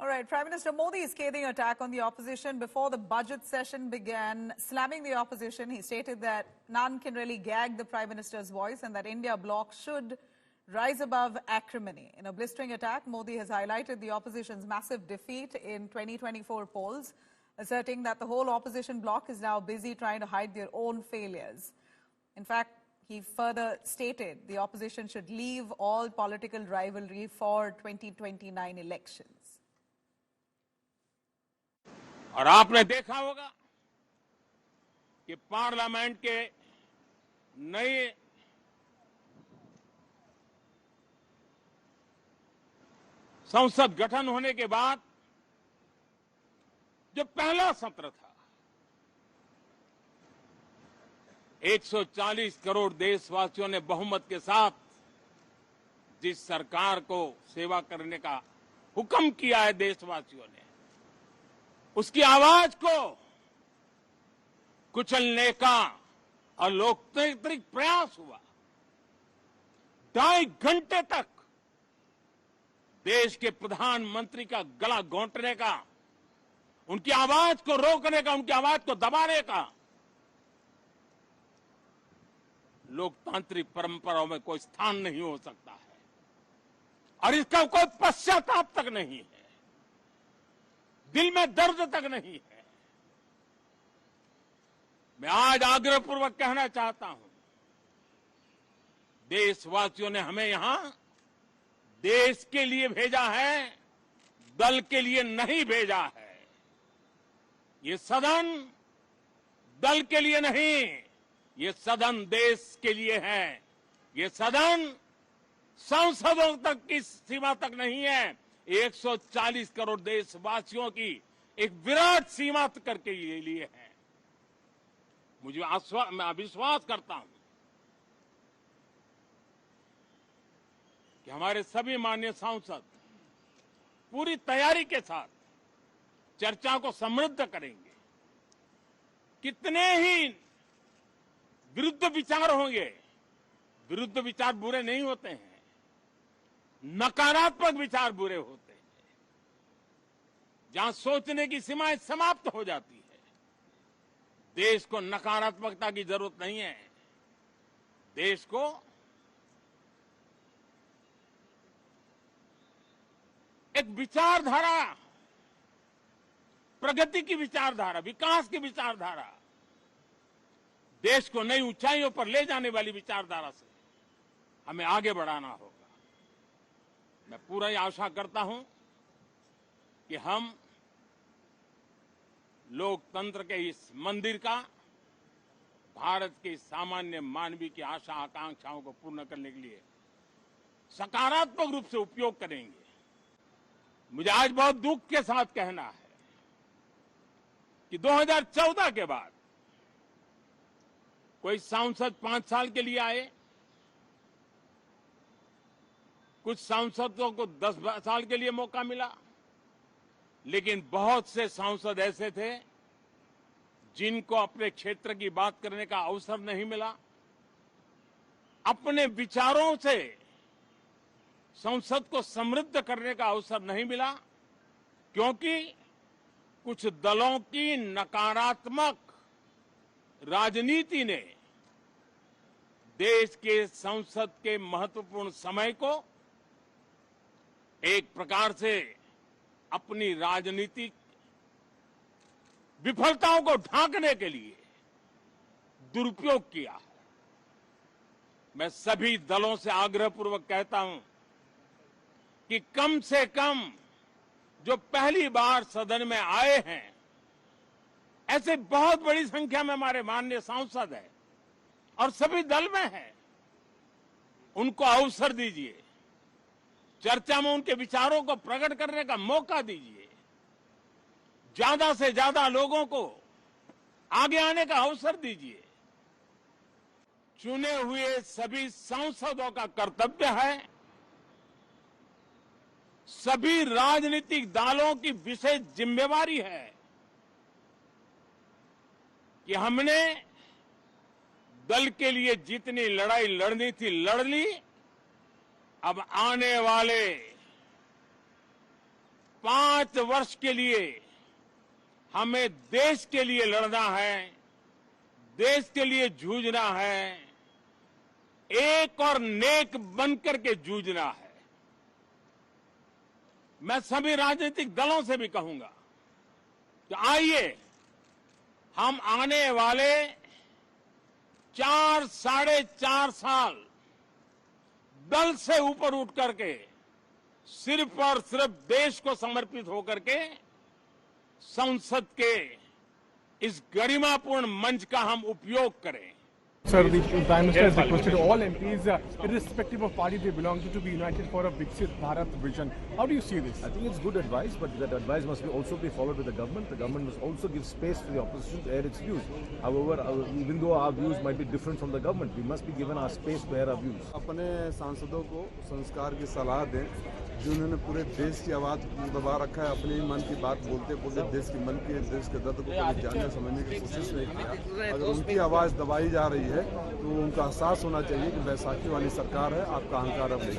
All right, Prime Minister Modi is scathing attack on the opposition before the budget session began, slamming the opposition. He stated that none can really gag the Prime Minister's voice and that India bloc should rise above acrimony. In a blistering attack, Modi has highlighted the opposition's massive defeat in 2024 polls, asserting that the whole opposition bloc is now busy trying to hide their own failures. In fact, he further stated the opposition should leave all political rivalry for 2029 elections. और आपने देखा होगा कि parliament के नए संसद गठन होने के बाद जो पहला सत्र था 140 करोड़ देशवासियों ने बहुमत के साथ जिस सरकार को सेवा करने का हुक्म किया है देशवासियों ने, उसकी आवाज को कुचलने का अलोकतांत्रिक प्रयास हुआ। 2.5 घंटे तक देश के प्रधानमंत्री का गला घोंटने का, उनकी आवाज को रोकने का, उनकी आवाज को दबाने का लोकतांत्रिक परंपराओं में कोई स्थान नहीं हो सकता है और इसका कोई पश्चाताप तक नहीं है, दिल में दर्द तक नहीं है। मैं आज आग्रहपूर्वक कहना चाहता हूं, देशवासियों ने हमें यहां देश के लिए भेजा है, दल के लिए नहीं भेजा है। ये सदन दल के लिए नहीं, ये सदन देश के लिए है। ये सदन सांसदों तक की सीमा तक नहीं है, 140 करोड़ देशवासियों की एक विराट सीमा करके ये लिए है। मैं विश्वास करता हूं कि हमारे सभी माननीय सांसद पूरी तैयारी के साथ चर्चा को समृद्ध करेंगे। कितने ही विरुद्ध विचार होंगे, विरुद्ध विचार बुरे नहीं होते हैं, नकारात्मक विचार बुरे होते हैं। जहां सोचने की सीमाएं समाप्त हो जाती है, देश को नकारात्मकता की जरूरत नहीं है। देश को एक विचारधारा, प्रगति की विचारधारा, विकास की विचारधारा, देश को नई ऊंचाइयों पर ले जाने वाली विचारधारा से हमें आगे बढ़ाना होगा। मैं पूरा आशा करता हूं कि हम लोकतंत्र के इस मंदिर का भारत के सामान्य मानवीय की आशा आकांक्षाओं को पूर्ण करने के लिए सकारात्मक रूप से उपयोग करेंगे। मुझे आज बहुत दुख के साथ कहना है कि 2014 के बाद कोई सांसद 5 साल के लिए आए, कुछ सांसदों को 10 साल के लिए मौका मिला, लेकिन बहुत से सांसद ऐसे थे जिनको अपने क्षेत्र की बात करने का अवसर नहीं मिला, अपने विचारों से संसद को समृद्ध करने का अवसर नहीं मिला, क्योंकि कुछ दलों की नकारात्मक राजनीति ने देश के संसद के महत्वपूर्ण समय को एक प्रकार से अपनी राजनीतिक विफलताओं को ढांकने के लिए दुरुपयोग किया है। मैं सभी दलों से आग्रहपूर्वक कहता हूं कि कम से कम जो पहली बार सदन में आए हैं, ऐसे बहुत बड़ी संख्या में हमारे माननीय सांसद हैं और सभी दल में हैं, उनको अवसर दीजिए, चर्चा में उनके विचारों को प्रकट करने का मौका दीजिए, ज्यादा से ज्यादा लोगों को आगे आने का अवसर दीजिए। चुने हुए सभी सांसदों का कर्तव्य है, सभी राजनीतिक दलों की विशेष जिम्मेवारी है कि हमने दल के लिए जितनी लड़ाई लड़नी थी लड़ ली। अब आने वाले 5 वर्ष के लिए हमें देश के लिए लड़ना है, देश के लिए जूझना है, एक और नेक बनकर के जूझना है। मैं सभी राजनीतिक दलों से भी कहूंगा कि आइए हम आने वाले 4 साढ़े 4 साल दल से ऊपर उठ करके सिर्फ और सिर्फ देश को समर्पित होकर के संसद के इस गरिमापूर्ण मंच का हम उपयोग करें। Sir, the Prime Minister has requested all MPs, irrespective of party they belong to be united for a Viksit Bharat vision. How do you see this? I think it's good advice, but that advice must also be followed with the government. The government must also give space for the opposition to air its views. However, even though our views might be different from the government, we must be given our space to air our views. अपने सांसदों को संस्कार की सलाह दें, जिन्होंने पूरे देश की आवाज दबा रखा है, अपने मन की बात बोलते बोलते देश के मन की, देश के दर्द को कभी जानने समझने की कोशिश नहीं किया। अगर उनकी आवाज दबाई जा रही है तो उनका एहसास होना चाहिए कि बैसाखी वाली सरकार है, आपका अहंकार अब नहीं।